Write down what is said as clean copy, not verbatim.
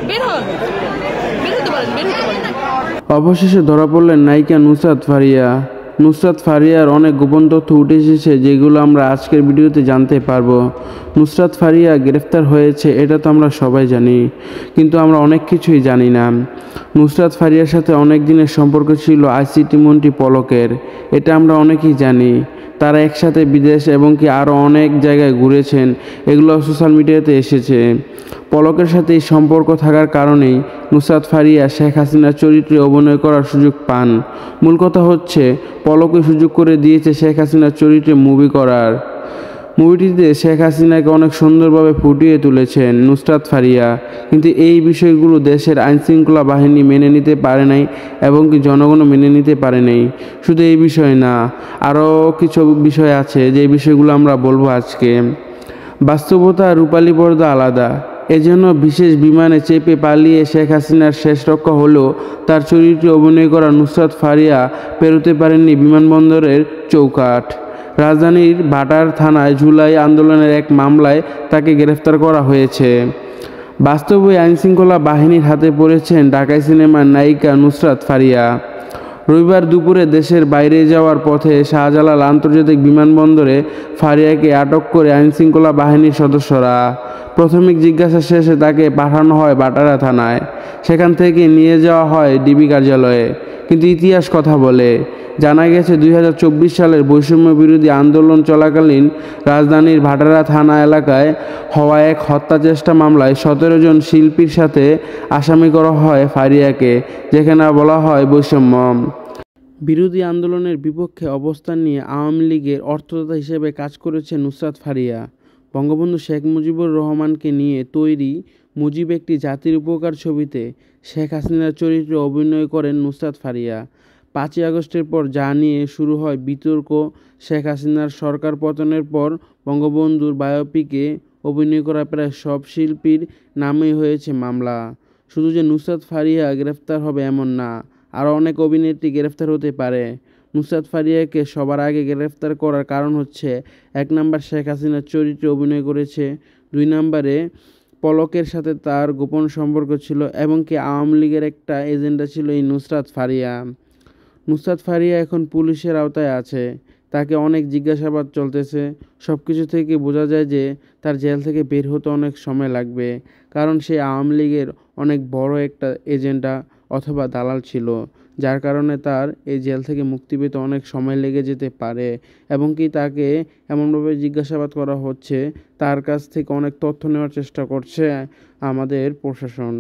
বের হন, বের হতে পারেন, বের হতে পারেন। অবশেষে ধরা পড়লেন নায়িকা নুসরাত ফারিয়া। নুসরাত ফারিয়ার অনেক গোপন তথ্য উঠে এসেছে, যেগুলো আমরা আজকের ভিডিওতে জানতে পারবো। নুসরাত ফারিয়া গ্রেফতার হয়েছে এটা তো আমরা সবাই জানি, কিন্তু আমরা অনেক কিছুই জানি না। নুসরাত ফারিয়ার সাথে অনেক দিনের সম্পর্ক ছিল আইসিটি মন্ত্রী পলকের, এটা আমরা অনেকেই জানি। তারা একসাথে বিদেশ এবং কি আরও অনেক জায়গায় ঘুরেছেন, এগুলো সোশ্যাল মিডিয়াতে এসেছে। পলকের সাথে এই সম্পর্ক থাকার কারণেই নুসরাত ফারিয়া শেখ হাসিনার চরিত্রে অভিনয় করার সুযোগ পান। মূল কথা হচ্ছে পলকই সুযোগ করে দিয়েছে শেখ হাসিনার চরিত্রে মুভি করার। মুভিটিতে শেখ হাসিনাকে অনেক সুন্দরভাবে ফুটিয়ে তুলেছেন নুসরাত ফারিয়া, কিন্তু এই বিষয়গুলো দেশের আইনশৃঙ্খলা বাহিনী মেনে নিতে পারে নাই এবং কি জনগণও মেনে নিতে পারে নাই। শুধু এই বিষয় না, আরও কিছু বিষয় আছে যে বিষয়গুলো আমরা বলবো আজকে। বাস্তবতা রূপালী পর্দা আলাদা, এজন্য বিশেষ বিমানে চেপে পালিয়ে শেখ হাসিনার শেষ রক্ষা হলেও তার চরিত্রে অভিনয় করা নুসরাত ফারিয়া পেরোতে পারেননি বিমানবন্দরের চৌকাঠ। রাজধানীর ভাটার থানায় জুলাই আন্দোলনের এক মামলায় তাকে গ্রেফতার করা হয়েছে। বাস্তবে আইনশৃঙ্খলা বাহিনীর হাতে পড়েছেন ঢাকাই সিনেমার নায়িকা নুসরাত ফারিয়া। রবিবার দুপুরে দেশের বাইরে যাওয়ার পথে শাহজালাল আন্তর্জাতিক বিমানবন্দরে ফারিয়াকে আটক করে আইনশৃঙ্খলা বাহিনীর সদস্যরা। প্রাথমিক জিজ্ঞাসা শেষে তাকে পাঠানো হয় ভাটারা থানায়, সেখান থেকে নিয়ে যাওয়া হয় ডিবি কার্যালয়ে। কিন্তু ইতিহাস কথা বলে। জানা গেছে 2024 সালের বৈষম্য বিরোধী আন্দোলন চলাকালীন রাজধানীর ভাটারা থানা এলাকায় হওয়া এক হত্যা চেষ্টা মামলায় 17 জন শিল্পীর সাথে আসামি করা হয় ফারিয়াকে, যেখানে বলা হয় বৈষম্য বিরোধী আন্দোলনের বিপক্ষে অবস্থান নিয়ে আওয়ামী লীগের অর্থদাতা হিসেবে কাজ করেছে নুসরাত ফারিয়া। বঙ্গবন্ধু শেখ মুজিবুর রহমানকে নিয়ে তৈরি মুজিব একটি জাতির উপকার ছবিতে শেখ হাসিনার চরিত্রে অভিনয় করেন নুসরাত ফারিয়া। 5ই আগস্টের পর যা নিয়ে শুরু হয় বিতর্ক, শেখ হাসিনার সরকার পতনের পর বঙ্গবন্ধুর বায়োপিকে অভিনয় করা প্রায় সব শিল্পীর নামেই হয়েছে মামলা। শুধু যে নুসরাত ফারিয়া গ্রেফতার হবে এমন না, আরও অনেক অভিনেত্রী গ্রেফতার হতে পারে। নুসরাত ফারিয়াকে সবার আগে গ্রেফতার করার কারণ হচ্ছে 1 নম্বর শেখ হাসিনার চরিত্রে অভিনয় করেছে, 2 নম্বরে পলকের সাথে তার গোপন সম্পর্ক ছিল এবং কি আওয়ামী লীগের একটা এজেন্ডা ছিল এই নুসরাত ফারিয়া। নুসরাত ফারিয়া এখন পুলিশের আওতায় আছে, তাকে অনেক জিজ্ঞাসাবাদ চলতেছে। সব কিছু থেকে বোঝা যায় যে তার জেল থেকে বের হতে অনেক সময় লাগবে, কারণ সে আওয়ামী লীগের অনেক বড় একটা এজেন্ডা অথবা দালাল ছিল, যার কারণে তার এই জেল থেকে মুক্তি পেতে অনেক সময় লেগে যেতে পারে। এবং কি তাকে এমনভাবে জিজ্ঞাসাবাদ করা হচ্ছে, তার কাছ থেকে অনেক তথ্য নেওয়ার চেষ্টা করছে আমাদের প্রশাসন।